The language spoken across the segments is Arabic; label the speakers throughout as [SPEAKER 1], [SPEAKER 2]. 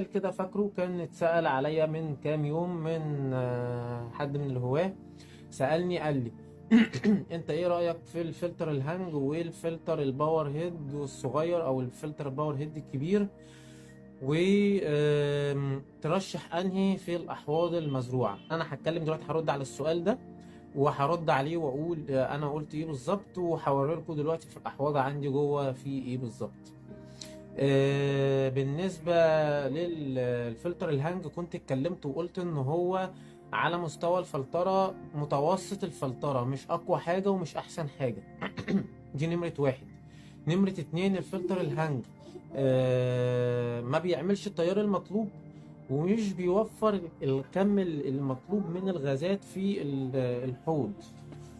[SPEAKER 1] سؤال كده فاكره كان اتسأل عليا من كام يوم من حد من الهواة. سألني قال لي انت ايه رأيك في الفلتر الهانج والفلتر الباور هيد الصغير او الفلتر الباور هيد الكبير، وترشح انهي في الاحواض المزروعة؟ انا هتكلم دلوقتي، هرد على السؤال ده وهرد عليه واقول انا قلت ايه بالظبط، وهوري لكم دلوقتي في الاحواض عندي جوه في ايه بالظبط. بالنسبة للفلتر الهانج كنت اتكلمت وقلت ان هو على مستوى الفلترة متوسط الفلترة، مش اقوى حاجة ومش احسن حاجة. دي نمرة واحد. نمرة اتنين، الفلتر الهانج ما بيعملش التيار المطلوب، ومش بيوفر الكم المطلوب من الغازات في الحوض.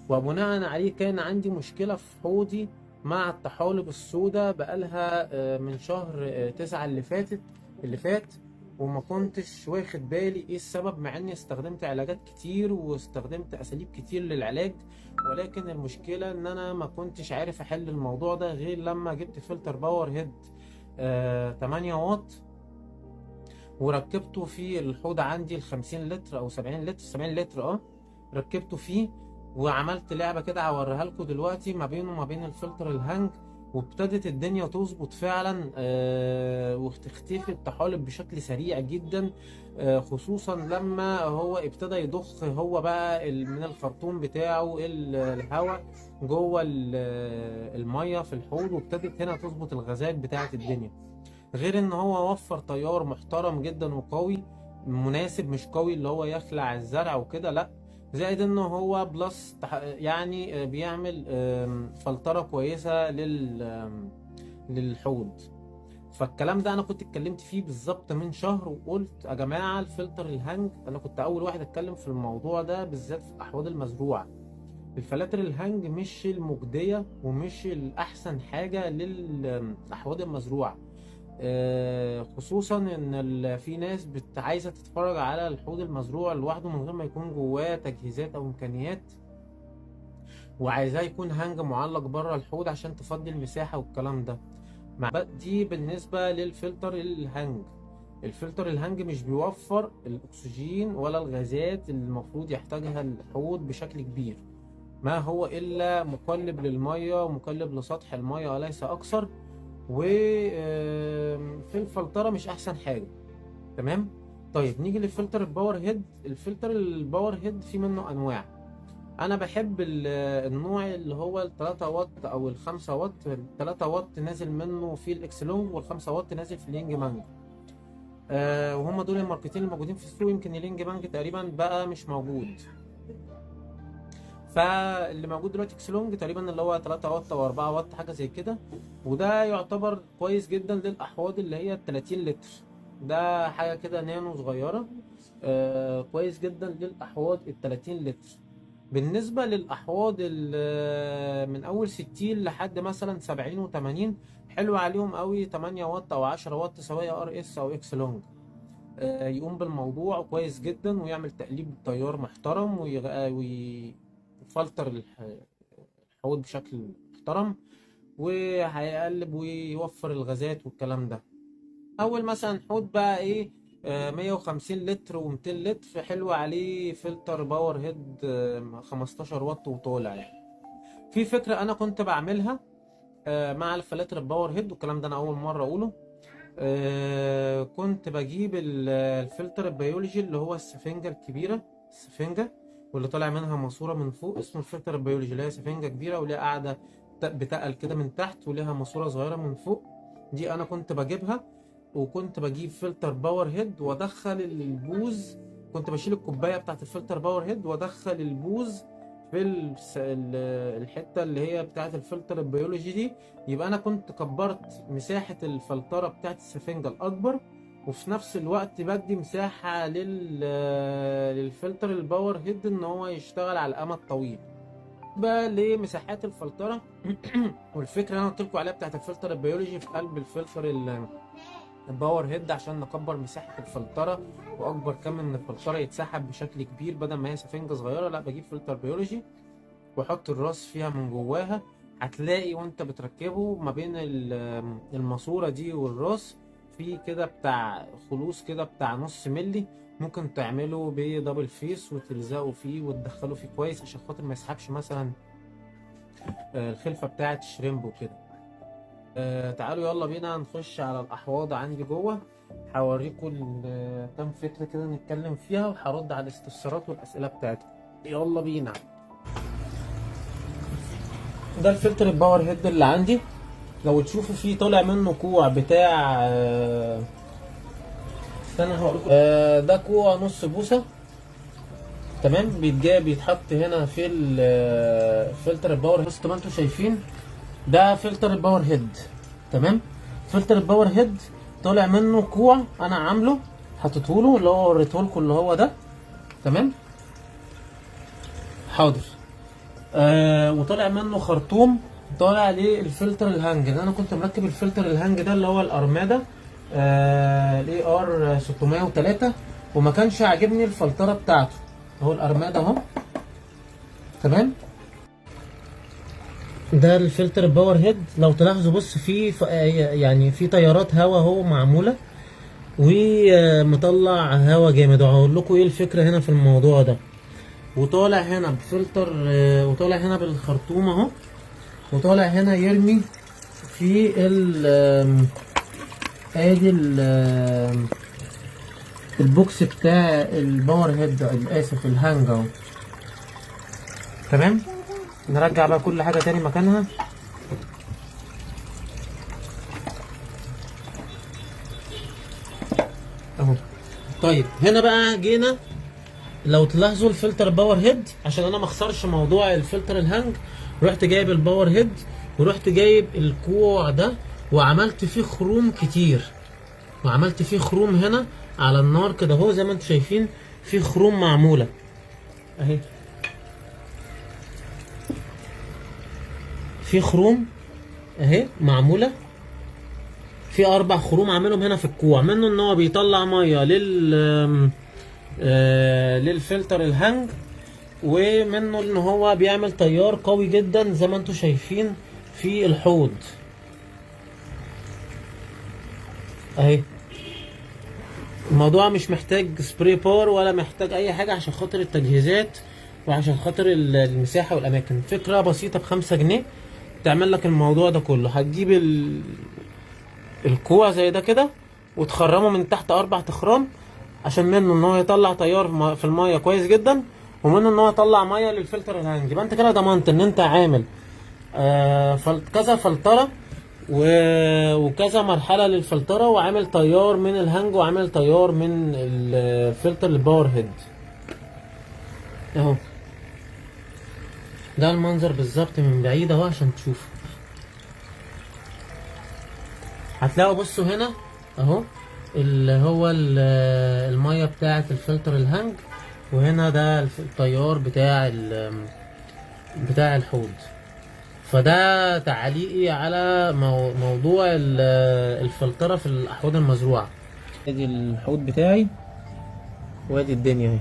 [SPEAKER 1] وبناء عليه كان عندي مشكلة في حوضي مع الطحالب السوداء بقالها من شهر 9 اللي فات، وما كنتش واخد بالي ايه السبب، مع اني استخدمت علاجات كتير واستخدمت اساليب كتير للعلاج، ولكن المشكلة ان انا ما كنتش عارف احل الموضوع ده غير لما جبت فلتر باور هيد 8 واط وركبته في الحوض عندي ال 50 لتر او 70 لتر، 70 لتر ركبته فيه، وعملت لعبه كده هوريها لكم دلوقتي ما بينه وما بين الفلتر الهانج، وابتدت الدنيا تظبط فعلا وتختفي الطحالب بشكل سريع جدا. خصوصا لما هو ابتدى يضخ هو بقى من الخرطوم بتاعه الهواء جوه الميه في الحوض، وابتدت هنا تظبط الغازات بتاعه الدنيا. غير ان هو وفر تيار محترم جدا وقوي مناسب، مش قوي اللي هو يخلع الزرع وكده، لا، زائد انه هو بلس يعني بيعمل فلترة كويسة للحوض. فالكلام ده انا كنت اتكلمت فيه بالظبط من شهر، وقلت يا جماعة الفلتر الهانج، انا كنت اول واحد اتكلم في الموضوع ده بالذات في الاحواض المزروعة. الفلاتر الهانج مش المجدية ومش الأحسن حاجة للأحواض المزروعة. خصوصا ان في ناس عايزه تتفرج على الحوض المزروع لوحده من غير ما يكون جواه تجهيزات او امكانيات، وعايزاه يكون هانج معلق بره الحوض عشان تفضي المساحه والكلام ده. دي بالنسبه للفلتر الهانج. الفلتر الهانج مش بيوفر الاكسجين ولا الغازات اللي المفروض يحتاجها الحوض بشكل كبير، ما هو الا مقلب للميه ومقلب لسطح الميه وليس اكثر. وفي الفلترة مش احسن حاجة. تمام. طيب نيجي للفلتر الباور هيد. الفلتر الباور هيد في منه انواع. انا بحب النوع اللي هو ال 3 واط او ال 5 واط. ال 3 واط نازل منه في الاكس لونج، وال 5 واط نازل في الينج مانج. وهم دول الماركتين الموجودين في السوق. يمكن الينج مانج تقريبا بقى مش موجود، فاللي موجود دلوقتي اكسلونج تقريبا اللي هو 3 واط او 4 واط حاجه زي كده، وده يعتبر كويس جدا للاحواض اللي هي 30 لتر. ده حاجه كده نانو صغيره، كويس جدا للاحواض ال 30 لتر. بالنسبه للاحواض من اول 60 لحد مثلا 70 و80 حلو عليهم قوي 8 واط او 10 واط سواء ار اس او اكس لونج. يقوم بالموضوع كويس جدا ويعمل تقليب تيار محترم ويفلتر الحوض بشكل محترم، وهيقلب ويوفر الغازات والكلام ده. اول مثلا حوض بقى ايه 150 لتر و200 لتر حلو عليه فلتر باور هيد 15 واط وطالع يعني. في فكرة انا كنت بعملها مع الفلاتر الباور هيد، والكلام ده انا اول مرة اقوله. كنت بجيب الفلتر البيولوجي اللي هو السفنجة الكبيرة، السفنجة واللي طالع منها ماسورة من فوق، اسمه الفلتر البيولوجي، اللي هي سفنجة كبيرة وليها قاعدة بتقل كده من تحت وليها ماسورة صغيرة من فوق. دي أنا كنت بجيبها، وكنت بجيب فلتر باور هيد وأدخل البوز. كنت بشيل الكوباية بتاعت الفلتر باور هيد وأدخل البوز في الحتة اللي هي بتاعت الفلتر البيولوجي دي. يبقى انا كنت كبرت مساحة الفلترة بتاعت السفنجة الاكبر، وفي نفس الوقت بدي مساحة للفلتر الباور هيد ان هو يشتغل على الامد طويل. بقى لمساحات الفلترة والفكرة اللي انا قلت لكم عليها بتاعت الفلتر البيولوجي في قلب الفلتر الباور هيد عشان نكبر مساحة الفلترة واكبر كم من الفلترة يتسحب بشكل كبير، بدل ما هي سفنجة صغيرة لا بجيب فلتر بيولوجي واحط الراس فيها من جواها. هتلاقي وانت بتركبه ما بين الماسورة دي والراس في كده بتاع خلوص كده بتاع نص ملي، ممكن تعمله بدبل فيس وتلزقه فيه وتدخله فيه كويس عشان خاطر ما يسحبش مثلا الخلفة بتاعة الشريمب وكده. تعالوا يلا بينا نخش على الأحواض عندي جوه، هوريكم كام فكرة كده نتكلم فيها، وهرد على الاستفسارات والأسئلة بتاعتكم. يلا بينا. ده الفلتر الباور هيد اللي عندي، لو تشوفوا فيه طالع منه كوع بتاع استنى هقولكم. ده كوع نص بوصة، تمام. بيتجاب بيتحط هنا في الفلتر الباور هيد. زي ما انتم شايفين ده فلتر الباور هيد، تمام. فلتر الباور هيد طالع منه كوع انا عامله حاططهوله، اللي هو وريتهولكوا اللي هو ده، تمام. حاضر. وطالع منه خرطوم طالع للفلتر الهانج. انا كنت مركب الفلتر الهانج ده اللي هو الارمادا الاي ار 603، وما كانش عاجبني الفلتره بتاعته. اهو الارمادا اهو، تمام. ده الفلتر الباور هيد. لو تلاحظوا بص في يعني في تيارات هواء اهو معموله، ومطلع هواء جامد. وهقول لكم ايه الفكره هنا في الموضوع ده. وطالع هنا بفلتر، وطالع هنا بالخرطوم اهو، وطالع هنا يرمي في ادي البوكس بتاع الباور هيد، اسف الهانج اهو، تمام. نرجع بقى كل حاجه تاني مكانها. اهو. طيب هنا بقى جينا، لو تلاحظوا الفلتر باور هيد، عشان انا ما اخسرش موضوع الفلتر الهانج، رحت جايب الباور هيد ورحت جايب الكوع ده وعملت فيه خروم كتير، وعملت فيه خروم هنا على النار كده اهو، زي ما انتم شايفين في خروم معموله اهي، في خروم اهي معموله، في 4 خروم عاملهم هنا في الكوع، منه ان هو بيطلع ميه للفلتر الهانج، ومنه ان هو بيعمل تيار قوي جدا زي ما انتم شايفين في الحوض اهي. الموضوع مش محتاج سبراي باور ولا محتاج اي حاجه عشان خاطر التجهيزات وعشان خاطر المساحه والاماكن. فكره بسيطه ب5 جنيه تعمل لك الموضوع ده كله. هتجيب الكوع زي ده كده وتخرمه من تحت 4 تخرام، عشان منه ان هو يطلع تيار في الميه كويس جدا، ومنه ان هو يطلع ميه للفلتر الهانج. يبقى انت كده ضمنت ان انت عامل كذا فلتره وكذا مرحله للفلتره، وعامل تيار من الهانج وعامل تيار من الفلتر الباور هيد اهو. ده المنظر بالظبط من بعيد اهو عشان تشوفوا. هتلاقوا بصوا هنا اهو اللي هو الميه بتاعه الفلتر الهانج، وهنا ده التيار بتاع الحوض. فده تعليقي على موضوع الفلتره في الاحواض المزروعه. ادي الحوض بتاعي وادي الدنيا اهي.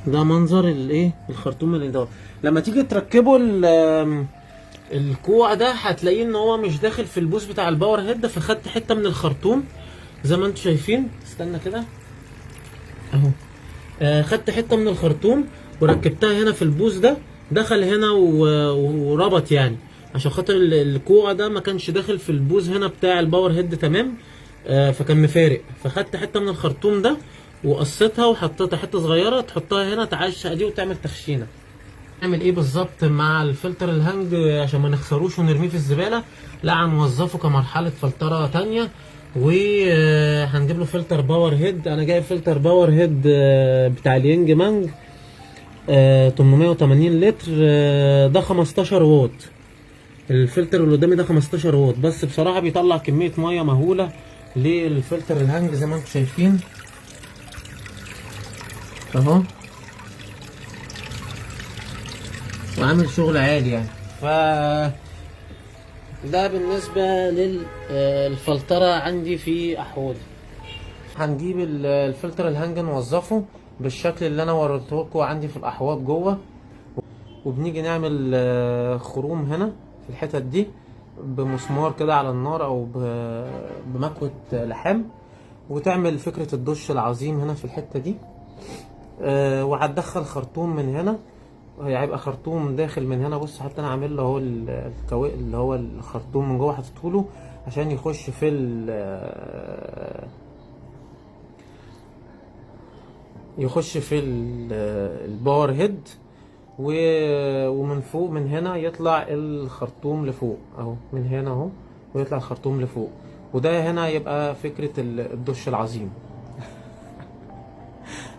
[SPEAKER 1] ده منظر الايه الخرطوم اللي ده. لما تيجي تركبوا الكوع ده هتلاقيه ان هو مش داخل في البوس بتاع الباور هيد، فخدت حته من الخرطوم زي ما انتم شايفين. استنى كده اهو. خدت حته من الخرطوم وركبتها هنا في البوس ده، دخل هنا وربط يعني، عشان خاطر الكوع ده ما كانش داخل في البوز هنا بتاع الباور هيد، تمام. فكان مفارق، فخدت حته من الخرطوم ده وقصيتها وحطيتها حته صغيره تحطها هنا تعشق دي وتعمل تخشينه. نعمل ايه بالظبط مع الفلتر الهانج عشان ما نخسروش ونرميه في الزباله؟ لا، هنوظفه كمرحله فلتره تانية، وهنجيب له فلتر باور هيد. انا جايب فلتر باور هيد بتاع الينج مانج 880 لتر، ده 15 واط. الفلتر اللي قدامي ده 15 واط، بس بصراحه بيطلع كميه ميه مهوله للفلتر الهانج زي ما انتم شايفين اهو، وعامل شغل عالي يعني. ف ده بالنسبة للفلترة عندي في أحواضي. هنجيب الفلتر الهانج نوظفه بالشكل اللي أنا وريته لكم عندي في الأحواض جوه، وبنيجي نعمل خروم هنا في الحتت دي بمسمار كده على النار او بمكوة لحام، وتعمل فكرة الدش العظيم هنا في الحتة دي. وهتدخل خرطوم من هنا، هيبقى خرطوم داخل من هنا. بص حتى انا عامل له اهو اللي هو الخرطوم من جوه حاططه له عشان يخش في الباور هيد، ومن فوق من هنا يطلع الخرطوم لفوق اهو، من هنا اهو ويطلع الخرطوم لفوق. وده هنا يبقى فكرة الدش العظيم.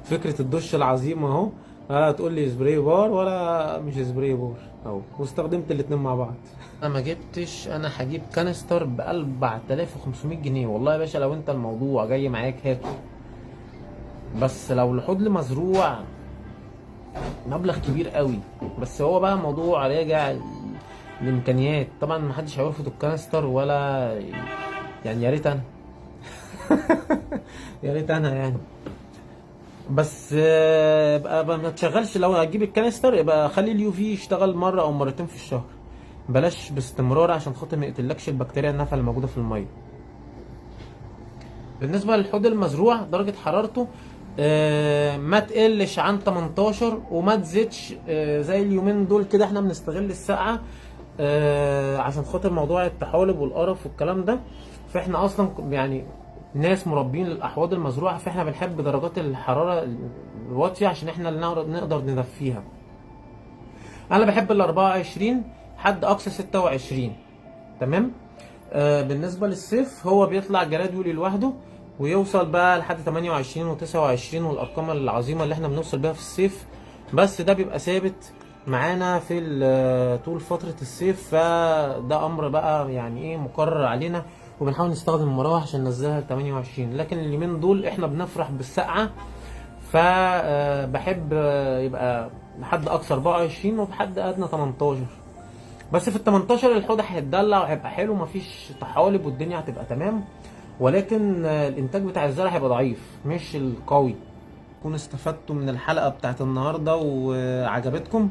[SPEAKER 1] فكرة الدش العظيم اهو. ولا تقول لي سبراي بار ولا مش سبراي بار اهو، واستخدمت الاتنين مع بعض. انا ما جبتش، انا هجيب كانستر ب 4500 جنيه. والله يا باشا لو انت الموضوع جاي معاك هاته، بس لو الحوض مزروع مبلغ كبير قوي. بس هو بقى موضوع راجع الامكانيات طبعا، محدش هيرفض الكانستر ولا يعني. يا ريت انا يا ريت انا يعني. بس بقى ما تشغلش. لو هتجيب الكانستر يبقى خلي اليو في يشتغل مره او مرتين في الشهر، بلاش باستمرار عشان خاطر ما يقتلكش البكتيريا النافعه اللي موجوده في الميه. بالنسبه للحوض المزروع درجه حرارته ما تقلش عن 18 وما تزيدش زي اليومين دول كده. احنا بنستغل السقعه عشان خاطر موضوع التحالب والقرف والكلام ده. فاحنا اصلا يعني ناس مربين للاحواض المزروعه، فاحنا بنحب درجات الحراره الواطيه عشان احنا اللي نقدر ندفيها. انا بحب ال 24 حد اقصى 26 تمام. بالنسبه للصيف هو بيطلع جرادولي لوحده ويوصل بقى لحد 28 و29 والارقام العظيمه اللي احنا بنوصل بيها في الصيف. بس ده بيبقى ثابت معانا في طول فتره الصيف، فده امر بقى يعني ايه مقرر علينا، وبنحاول نستخدم المراوح عشان ننزلها ل 28. لكن اليومين دول احنا بنفرح بالسقعه، فبحب يبقى لحد اقصى 24 وبحد ادنى 18. بس في ال 18 الحوض هيتدلع وهيبقى حلو، مفيش طحالب والدنيا هتبقى تمام. ولكن الانتاج بتاع الزرع هيبقى ضعيف مش القوي. تكونوا استفدتوا من الحلقه بتاعت النهارده وعجبتكم.